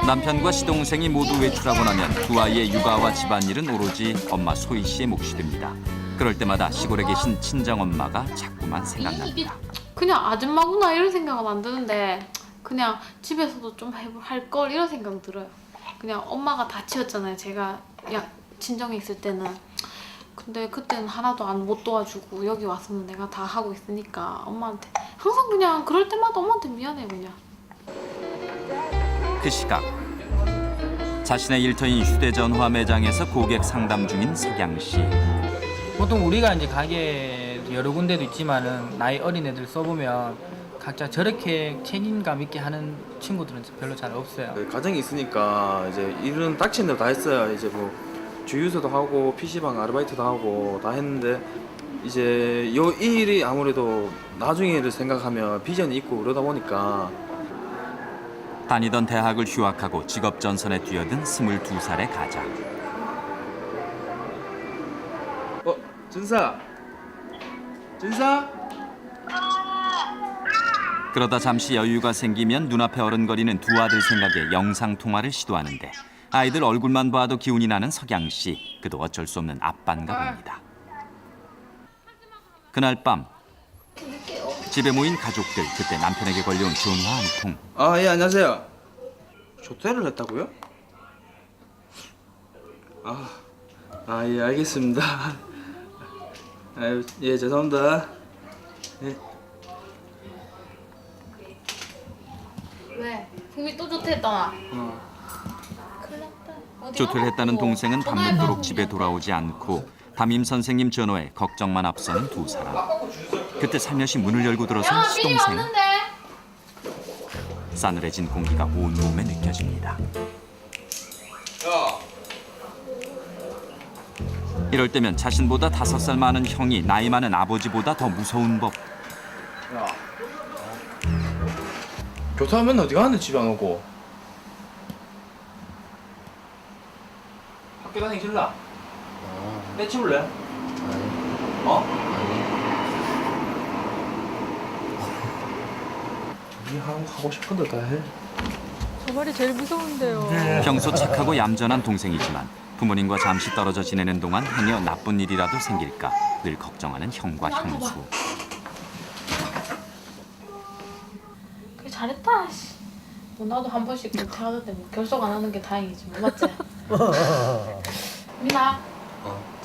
남편과 시동생이 모두 외출하고 나면 두 아이의 육아와 집안일은 오로지 엄마 소희 씨의 몫이 됩니다. 그럴 때마다 시골에 계신 친정엄마가 자꾸만 생각납니다. 그냥 아줌마구나 이런 생각은 안 드는데 그냥 집에서도 좀 할 걸 이런 생각 들어요. 그냥 엄마가 다 치웠잖아요. 제가 친정에 있을 때는. 근데 그때는 하나도 못 도와주고 여기 와서는 내가 다 하고 있으니까 엄마한테 항상 그냥 그럴 때마다 엄마한테 미안해 그냥. 그 시각 자신의 일터인 휴대전화 매장에서 고객 상담 중인 석양 씨. 보통 우리가 이제 가게 여러 군데도 있지만은 나이 어린 애들 써보면 각자 저렇게 책임감 있게 하는 친구들은 별로 잘 없어요. 가정이 있으니까 이제 일은 닥친 대로 다 했어요. 이제 뭐 주유소도 하고 PC방 아르바이트도 하고 다 했는데 이제 이 일이 아무래도 나중에를 생각하면 비전이 있고 그러다 보니까 다니던 대학을 휴학하고 직업 전선에 뛰어든 22살의 가장. 준사. 그러다 잠시 여유가 생기면 눈앞에 어른거리는 두 아들 생각에 영상통화를 시도하는데 아이들 얼굴만 봐도 기운이 나는 석양 씨. 그도 어쩔 수 없는 아빠인가 봅니다. 그날 밤 집에 모인 가족들. 그때 남편에게 걸려온 전화 한 통. 아, 예, 안녕하세요. 조퇴를 했다고요? 예, 알겠습니다. 아유, 예, 죄송합니다. 예. 왜? 풍미 또 조퇴했잖아. 조퇴를 했다는 동생은 밤늦도록 집에 돌아오지 않고 담임 선생님 전화에 걱정만 앞서는 두 사람. 그때 살며시 문을 열고 들어선 시동생. 싸늘해진 공기가 온몸에 느껴집니다. 이럴 때면 자신보다 5살 많은 형이 나이 많은 아버지보다 더 무서운 법. 야, 교사하면 어디 가는데 집에 안 오고? 학교 다니기 싫나? 떼치울래? 네 하고 싶은 대로 다 해. 저 말이 제일 무서운데요. 평소 착하고 얌전한 동생이지만 부모님과 잠시 떨어져 지내는 동안 행여 나쁜 일이라도 생길까 늘 걱정하는 형과 형수. 그래 잘했다. 뭐 나도 한 번씩 조퇴하는데 뭐 결석 안 하는 게 다행이지 뭐 맞지? 민아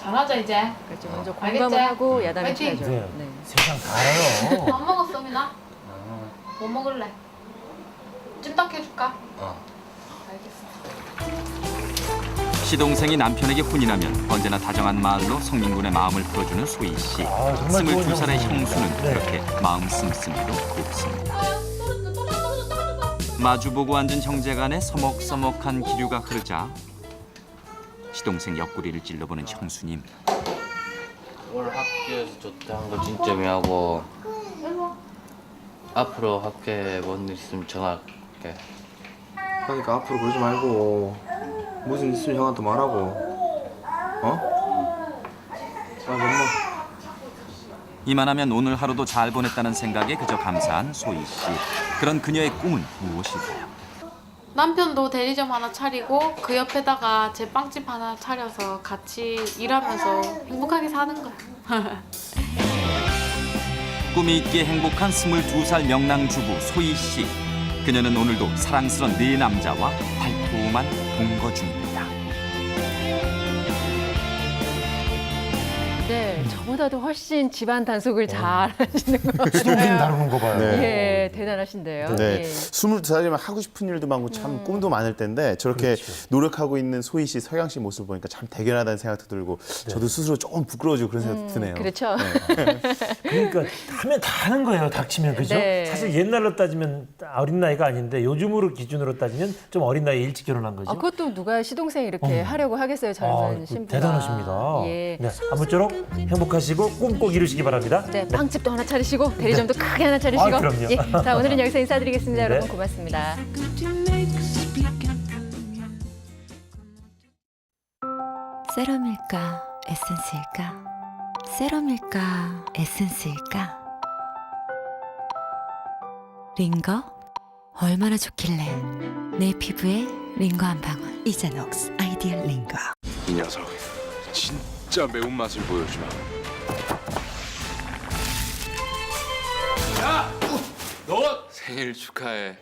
잘하자 이제. 그렇죠. 먼저 공감을 하고 야단을 쳐야죠. 네. 세상 다 알아요. 안 먹었어 민아? 뭐 먹을래? 찜닭 해줄까? 알겠어. 시동생이 남편에게 혼이 나면 언제나 다정한 말로 성민군의 마음을 풀어주는 소희 씨. 정말 좋은 22살의 형수입니다. 형수는 네. 그렇게 마음 씀씀이도 곱습니다. 마주보고 앉은 형제 간에 서먹서먹한 기류가 흐르자 시동생 옆구리를 찔러보는 형수님. 오늘 학교에서 조퇴한 거 진짜 미안하고 앞으로 학교에 뭔 일 있으면 전화할게. 그러니까 앞으로 그러지 말고 무슨 일 있으면 형한테 말하고. 엄마. 이만하면 오늘 하루도 잘 보냈다는 생각에 그저 감사한 소희 씨. 그런 그녀의 꿈은 무엇일까요? 남편도 대리점 하나 차리고 그 옆에다가 제 빵집 하나 차려서 같이 일하면서 행복하게 사는 거야. 꿈이 있기에 행복한 22살 명랑주부 소희 씨. 그녀는 오늘도 사랑스런 네 남자와 달콤한 동거 중입니다. 네, 저보다도 훨씬 집안 단속을 잘 하시는 것 같아요. 시동생 다루는 거 봐요. 예, 대단하신데요. 네. 예. 22살이면 하고 싶은 일도 많고 참 꿈도 많을 텐데 저렇게 노력하고 있는 소희 씨, 석양 씨 모습 보니까 참 대견하다는 생각도 들고 저도 스스로 조금 부끄러워지고 그런 생각도 드네요. 그렇죠. 그러니까 하면 다 하는 거예요. 닥치면 그죠? 네. 사실 옛날로 따지면 어린 나이가 아닌데 요즘으로 기준으로 따지면 좀 어린 나이에 일찍 결혼한 거죠. 그것도 누가 시동생 이렇게 하려고 하겠어요, 젊은 신부가. 대단하십니다. 예. 네, 아무쪼록 행복하시고 꿈 꼭 이루시기 바랍니다. 네, 빵집도 하나 차리시고 대리점도 크게 하나 차리시고. 그럼요. 예, 자, 오늘은 여기서 인사드리겠습니다. 네. 여러분 고맙습니다. 세럼일까 에센스일까? 세럼일까 에센스일까? 링거? 얼마나 좋길래 내 피부에 링거 한 방울. 이자녹스 아이디얼 링거. 이 녀석 진짜 매운맛을 보여주마. 야! 너 생일 축하해.